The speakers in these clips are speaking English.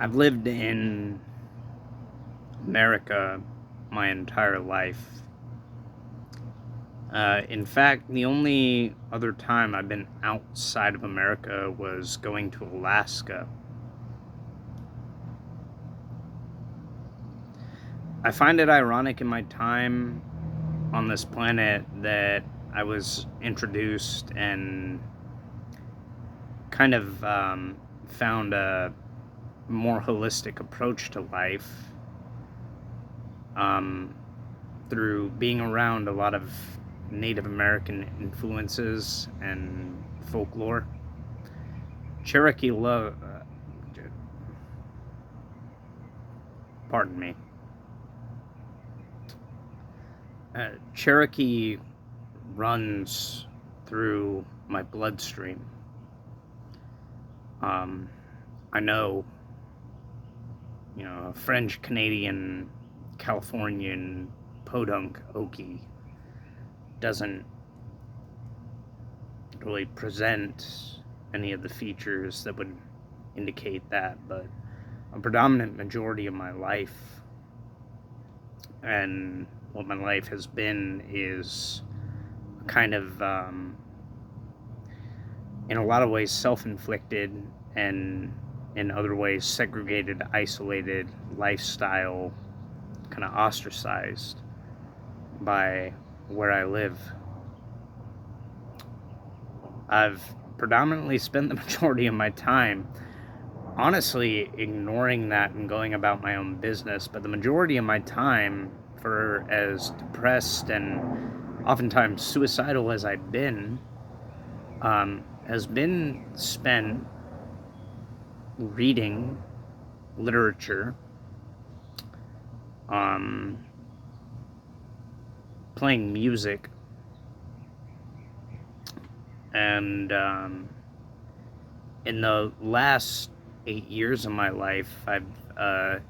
I've lived in America my entire life. In fact, the only other time I've been outside of America was going to Alaska. I find it ironic in my time on this planet that I was introduced and kind of found a more holistic approach to life through being around a lot of Native American influences and folklore. Cherokee love, pardon me. Cherokee runs through my bloodstream. I know, French Canadian, Californian, Podunk Okie doesn't really present any of the features that would indicate that, but a predominant majority of my life and what my life has been is kind of, in a lot of ways, self-inflicted, and in other ways, segregated, isolated lifestyle, kind of ostracized by where I live. I've predominantly spent the majority of my time honestly ignoring that and going about my own business, but the majority of my time, for as depressed and oftentimes suicidal as I've been, has been spent reading literature, playing music, and in the last 8 years of my life, I've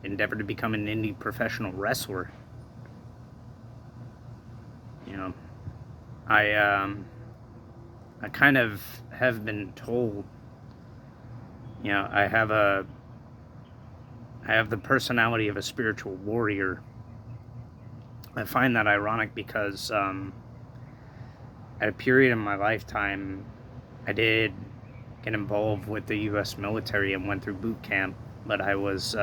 endeavored to become an indie professional wrestler. I kind of have been told, I have the personality of a spiritual warrior. I find that ironic because at a period in my lifetime, I did get involved with the U.S. military and went through boot camp, but I was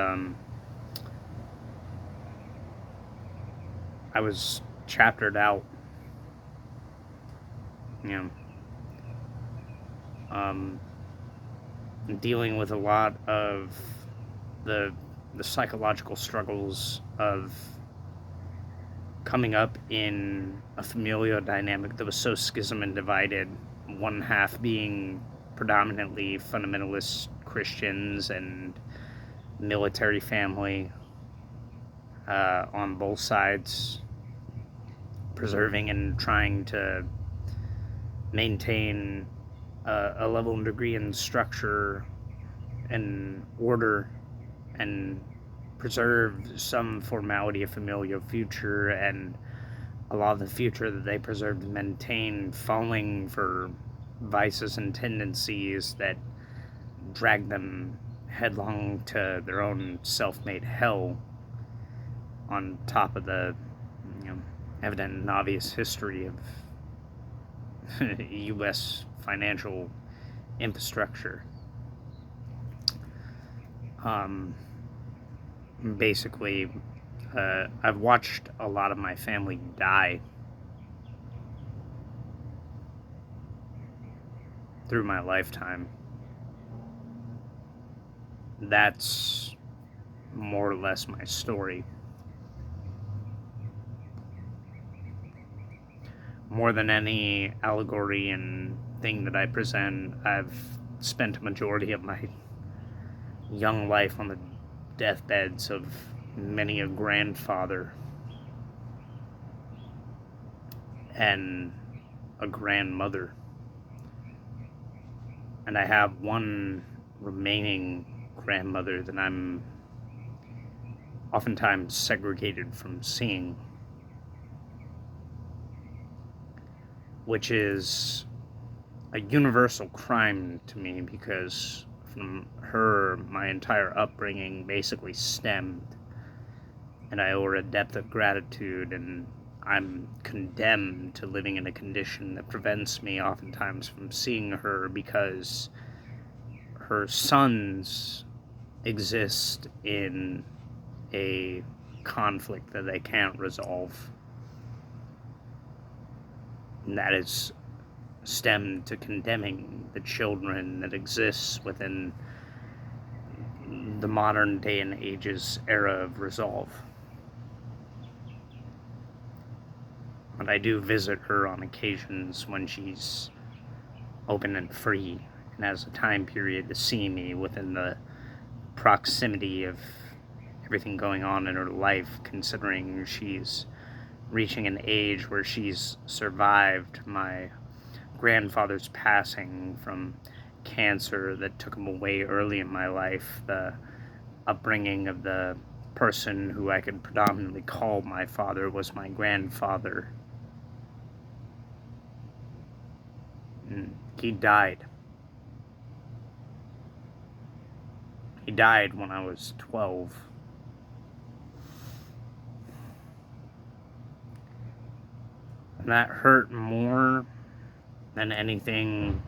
chaptered out. Dealing with a lot of the psychological struggles of coming up in a familial dynamic that was so schism and divided, one half being predominantly fundamentalist Christians and military family on both sides, preserving and trying to maintain a level and degree in structure and order and preserve some formality of familial future, and a lot of the future that they preserved and maintained falling for vices and tendencies that drag them headlong to their own self-made hell, on top of the evident and obvious history of U.S. financial infrastructure. Basically, I've watched a lot of my family die through my lifetime. That's more or less my story. More than any allegory and thing that I present, I've spent a majority of my young life on the deathbeds of many a grandfather and a grandmother. And I have one remaining grandmother that I'm oftentimes segregated from seeing, which is a universal crime to me, because from her, my entire upbringing basically stemmed. And I owe her a depth of gratitude, and I'm condemned to living in a condition that prevents me oftentimes from seeing her because her sons exist in a conflict that they can't resolve. And that is stemmed to condemning the children that exists within the modern day and age's era of resolve. But I do visit her on occasions when she's open and free and has a time period to see me within the proximity of everything going on in her life, considering she's reaching an age where she's survived my grandfather's passing from cancer that took him away early in my life, the upbringing of the person who I could predominantly call my father was my grandfather. And he died. He died when I was 12. And that hurt more than anything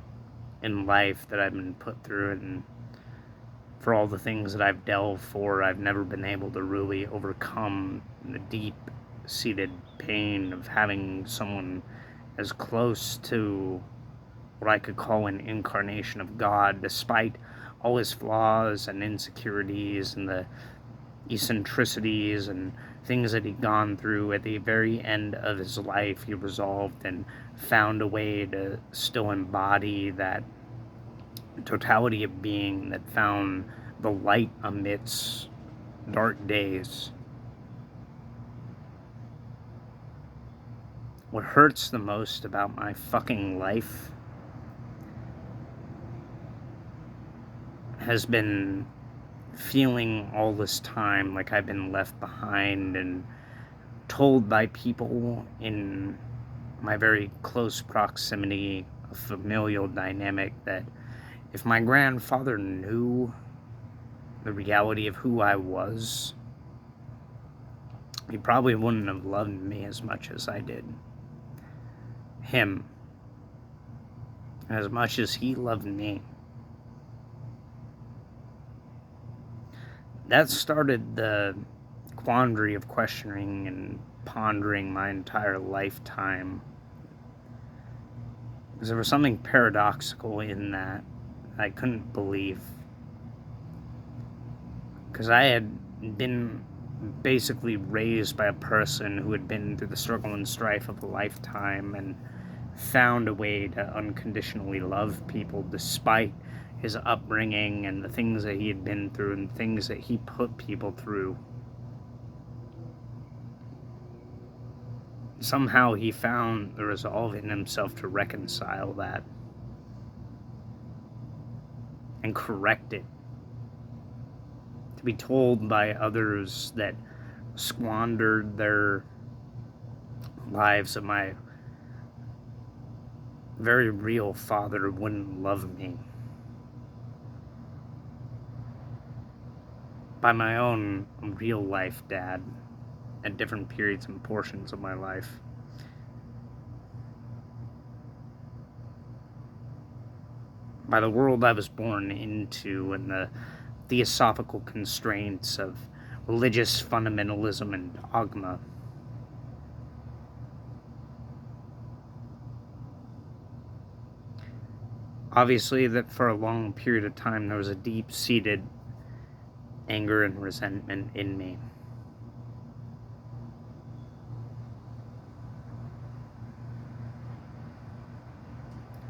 in life that I've been put through, and for all the things that I've delved for, I've never been able to really overcome the deep-seated pain of having someone as close to what I could call an incarnation of God, despite all his flaws and insecurities and the eccentricities and things that he'd gone through. At the very end of his life, he resolved and found a way to still embody that totality of being that found the light amidst dark days. What hurts the most about my fucking life has been feeling all this time like I've been left behind and told by people in my very close proximity, a familial dynamic, that if my grandfather knew the reality of who I was, he probably wouldn't have loved me as much as I did him, as much as he loved me. That started the quandary of questioning and pondering my entire lifetime. Because there was something paradoxical in that I couldn't believe. Because I had been basically raised by a person who had been through the struggle and strife of a lifetime and found a way to unconditionally love people despite his upbringing and the things that he had been through and things that he put people through. Somehow he found the resolve in himself to reconcile that and correct it. To be told by others that squandered their lives that my very real father wouldn't love me. By my own real life dad at different periods and portions of my life. By the world I was born into and the theosophical constraints of religious fundamentalism and dogma. Obviously, that for a long period of time there was a deep-seated anger and resentment in me.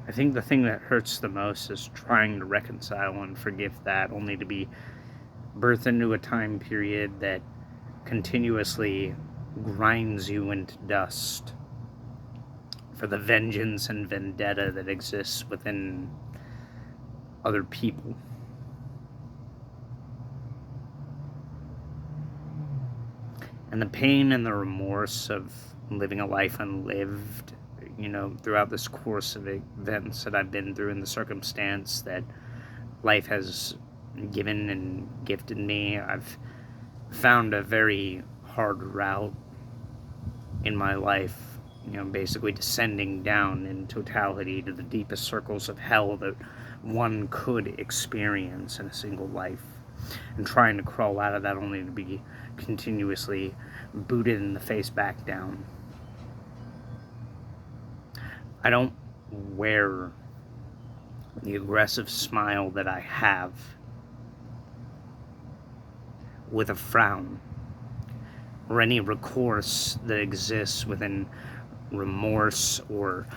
I think the thing that hurts the most is trying to reconcile and forgive that, only to be birthed into a time period that continuously grinds you into dust for the vengeance and vendetta that exists within other people. And the pain and the remorse of living a life unlived, throughout this course of events that I've been through, and the circumstance that life has given and gifted me. I've found a very hard route in my life, basically descending down in totality to the deepest circles of hell that one could experience in a single life, and trying to crawl out of that only to be continuously booted in the face back down. I don't wear the aggressive smile that I have with a frown, or any recourse that exists within remorse or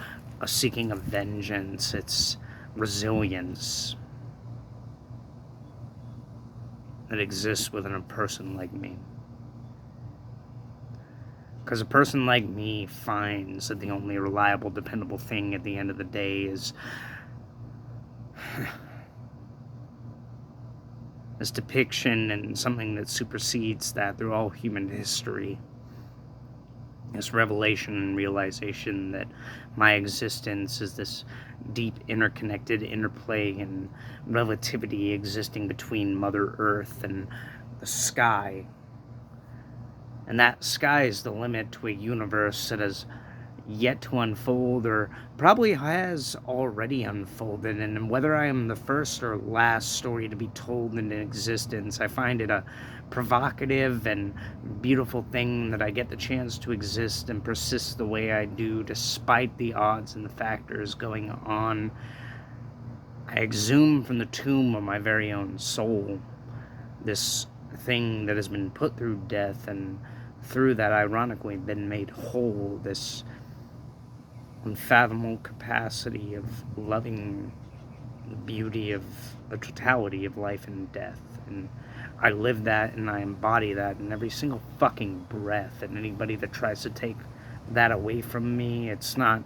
a seeking of vengeance. It's resilience that exists within a person like me. Because a person like me finds that the only reliable, dependable thing at the end of the day is depiction and something that supersedes that through all human history. This revelation and realization that my existence is this deep interconnected interplay and relativity existing between Mother Earth and the sky. And that sky is the limit to a universe that has yet to unfold, or probably has already unfolded. And whether I am the first or last story to be told in existence, I find it a provocative and beautiful thing that I get the chance to exist and persist the way I do, despite the odds and the factors going on. I exhume from the tomb of my very own soul this thing that has been put through death, and through that ironically been made whole, this unfathomable capacity of loving the beauty of the totality of life and death. And I live that and I embody that in every single fucking breath. And anybody that tries to take that away from me, it's not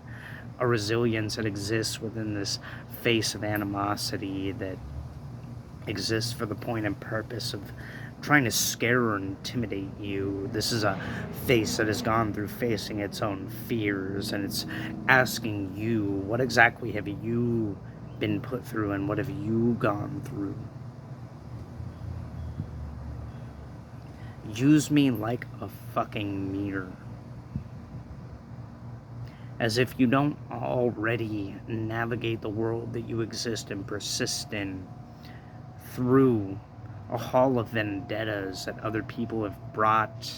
a resilience that exists within this face of animosity that exists for the point and purpose of trying to scare or intimidate you. This is a face that has gone through facing its own fears, and it's asking you, what exactly have you been put through, and what have you gone through? Use me like a fucking mirror. As if you don't already navigate the world that you exist and persist in through a hall of vendettas that other people have brought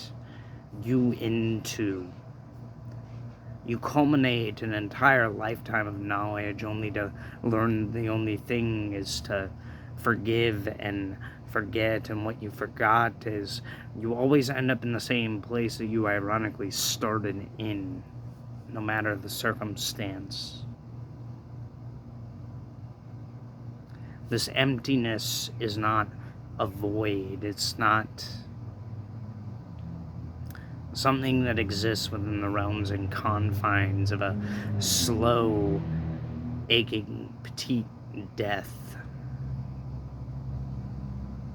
you into. You culminate an entire lifetime of knowledge only to learn the only thing is to forgive and forget, and what you forgot is you always end up in the same place that you ironically started in, no matter the circumstance. This emptiness is not a void. It's not something that exists within the realms and confines of a slow, aching, petite death.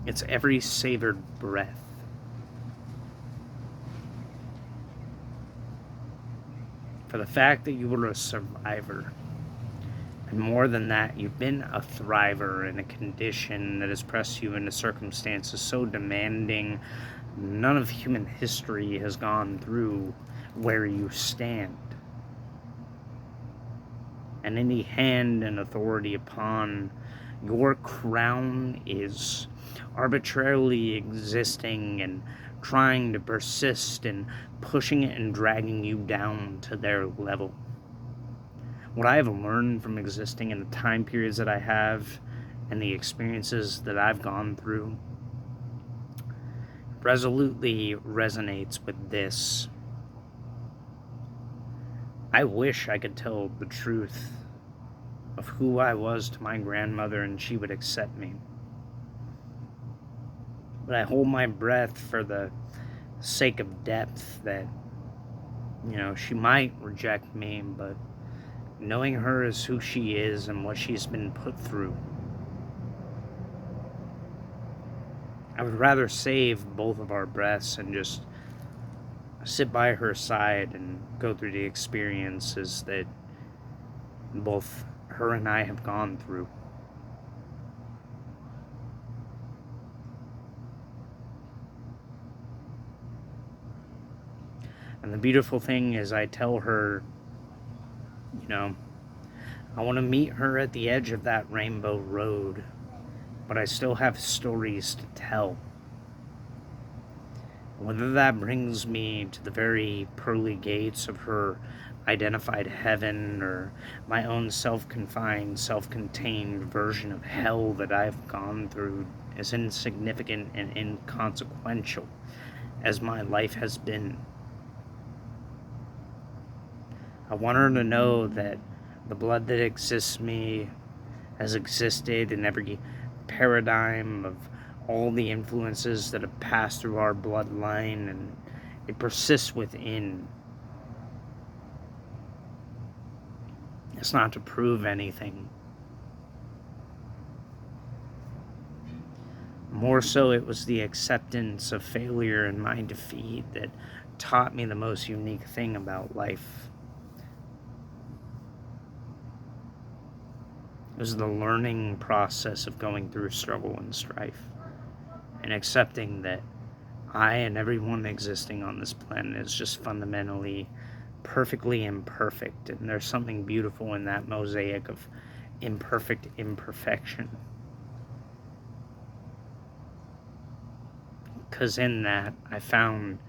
It's every savored breath. For the fact that you were a survivor. And more than that, you've been a thriver in a condition that has pressed you into circumstances so demanding none of human history has gone through where you stand. And any hand and authority upon your crown is arbitrarily existing and trying to persist and pushing it and dragging you down to their level. What I have learned from existing in the time periods that I have and the experiences that I've gone through resolutely resonates with this. I wish I could tell the truth of who I was to my grandmother and she would accept me. But I hold my breath for the sake of depth that, she might reject me, but knowing her as who she is and what she's been put through, I would rather save both of our breaths and just sit by her side and go through the experiences that both her and I have gone through. And the beautiful thing is I tell her, I want to meet her at the edge of that rainbow road, but I still have stories to tell. Whether that brings me to the very pearly gates of her identified heaven, or my own self-confined, self-contained version of hell that I've gone through, is insignificant and inconsequential as my life has been. I want her to know that the blood that exists in me has existed in every paradigm of all the influences that have passed through our bloodline, and it persists within. It's not to prove anything. More so, it was the acceptance of failure and my defeat that taught me the most unique thing about life. It was the learning process of going through struggle and strife, and accepting that I and everyone existing on this planet is just fundamentally perfectly imperfect, and there's something beautiful in that mosaic of imperfect imperfection. Because in that, I found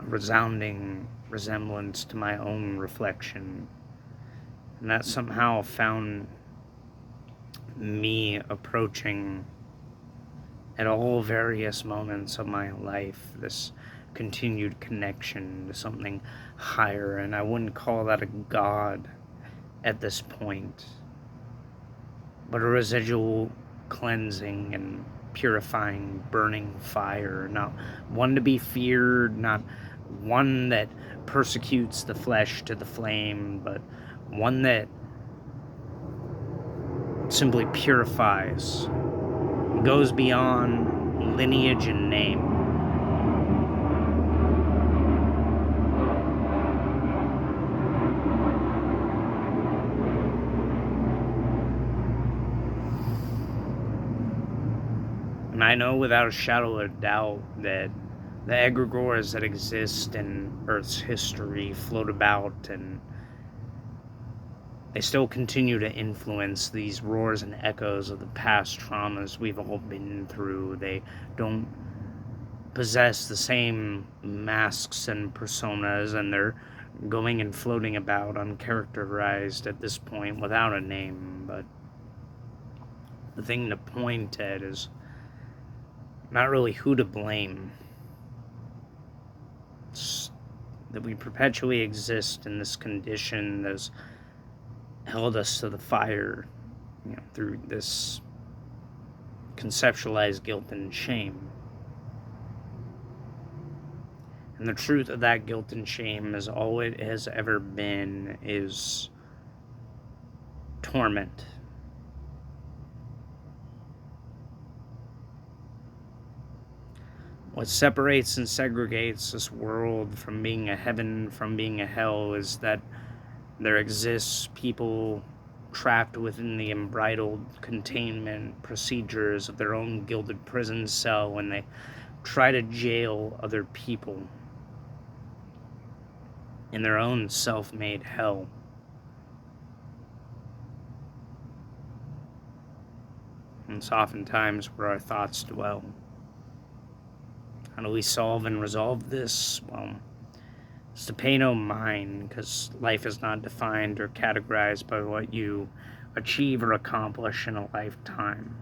a resounding resemblance to my own reflection, and that somehow found me approaching at all various moments of my life this continued connection to something higher. And I wouldn't call that a god at this point, but a residual cleansing and purifying burning fire, not one to be feared, not one that persecutes the flesh to the flame, but one that simply purifies, goes beyond lineage and name. And I know without a shadow of doubt that the egregores that exist in Earth's history float about, and they still continue to influence these roars and echoes of the past traumas we've all been through. They don't possess the same masks and personas, and they're going and floating about uncharacterized at this point without a name. But the thing to point at is not really who to blame. It's that we perpetually exist in this condition that's held us to the fire, through this conceptualized guilt and shame. And the truth of that guilt and shame is all it has ever been is torment. What separates and segregates this world from being a heaven, from being a hell, is that there exists people trapped within the unbridled containment procedures of their own gilded prison cell when they try to jail other people in their own self-made hell. And it's oftentimes where our thoughts dwell. How do we solve and resolve this? Well, it's to pay no mind, because life is not defined or categorized by what you achieve or accomplish in a lifetime.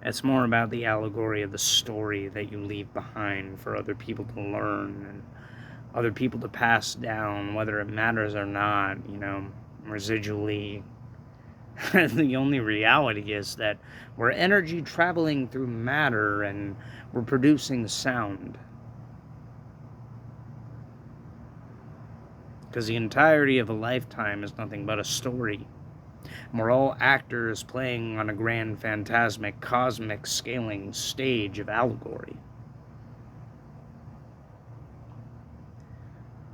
It's more about the allegory of the story that you leave behind for other people to learn and other people to pass down, whether it matters or not, residually. The only reality is that we're energy traveling through matter, and we're producing sound. Because the entirety of a lifetime is nothing but a story. We're all actors playing on a grand, phantasmic, cosmic scaling stage of allegory.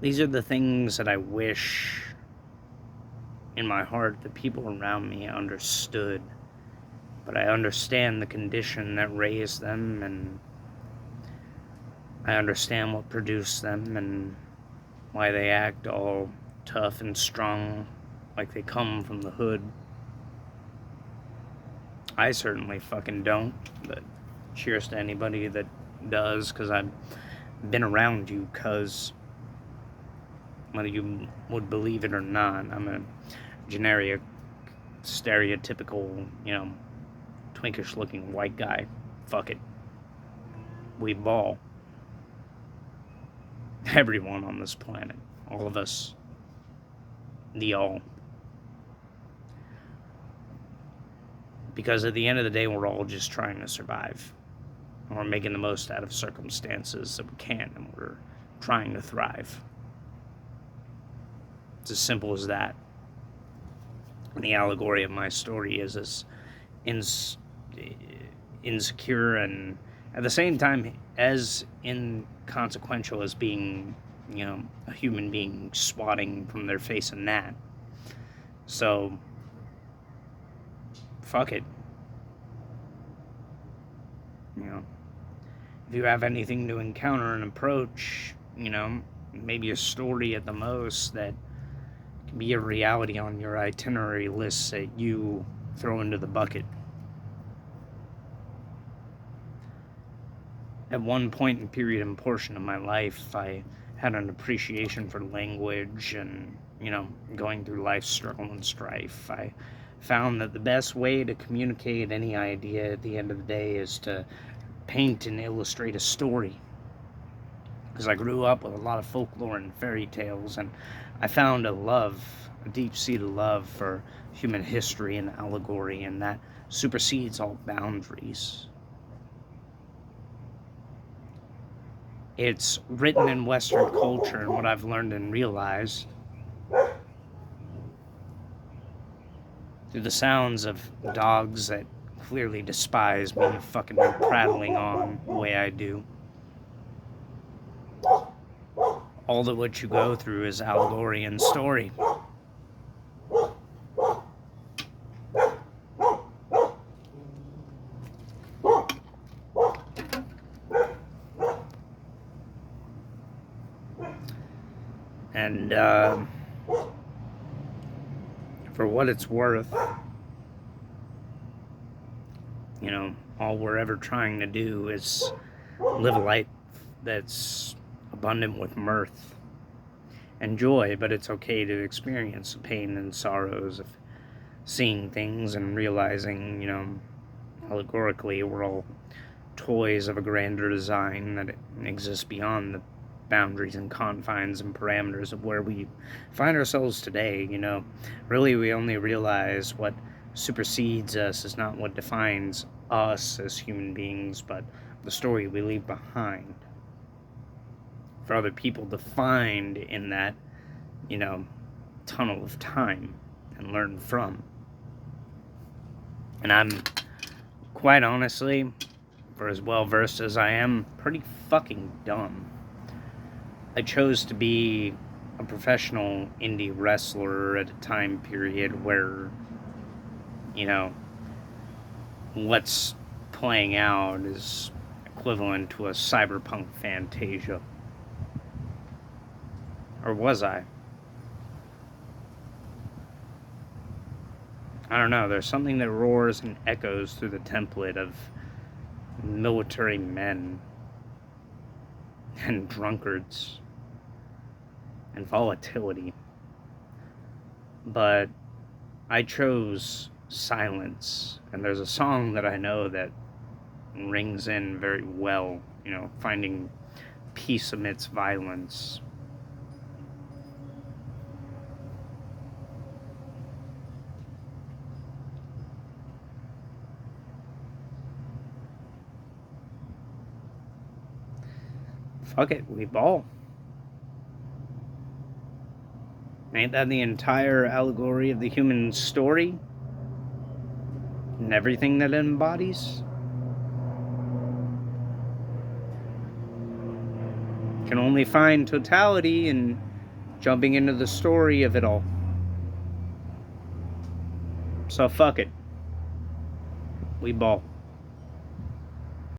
These are the things that I wish in my heart the people around me understood. But I understand the condition that raised them, and I understand what produced them and why they act all tough and strong like they come from the hood. I certainly fucking don't, but cheers to anybody that does, because I've been around you, cuz whether you would believe it or not, I'm a generic, stereotypical, twinkish looking white guy. Fuck it. We ball. Everyone on this planet. All of us. The all. Because at the end of the day, we're all just trying to survive. And we're making the most out of circumstances that we can, and we're trying to thrive. It's as simple as that. And the allegory of my story is as insecure and at the same time as inconsequential as being, a human being swatting from their face a gnat. So, fuck it. If you have anything to encounter and approach, maybe a story at the most that can be a reality on your itinerary list that you throw into the bucket. At one point and period and portion of my life, I had an appreciation for language and, going through life's struggle and strife. I found that the best way to communicate any idea at the end of the day is to paint and illustrate a story. Because I grew up with a lot of folklore and fairy tales, and I found a deep-seated love for human history and allegory, and that supersedes all boundaries. It's written in Western culture, and what I've learned and realized through the sounds of dogs that clearly despise me fucking prattling on the way I do. All that what you go through is allegory and story. And for what it's worth, all we're ever trying to do is live a life that's abundant with mirth and joy, but it's okay to experience the pain and sorrows of seeing things and realizing, allegorically, we're all toys of a grander design that exists beyond the boundaries and confines and parameters of where we find ourselves today. Really we only realize what supersedes us is not what defines us as human beings, but the story we leave behind for other people to find in that, tunnel of time and learn from. And I'm, quite honestly, for as well versed as I am, pretty fucking dumb. I chose to be a professional indie wrestler at a time period where, what's playing out is equivalent to a cyberpunk fantasia. Or was I? I don't know, there's something that roars and echoes through the template of military men and drunkards and volatility. But I chose silence, and there's a song that I know that rings in very well, finding peace amidst violence. Fuck it, we ball. Ain't that the entire allegory of the human story? And everything that it embodies? Can only find totality in jumping into the story of it all. So fuck it. We ball.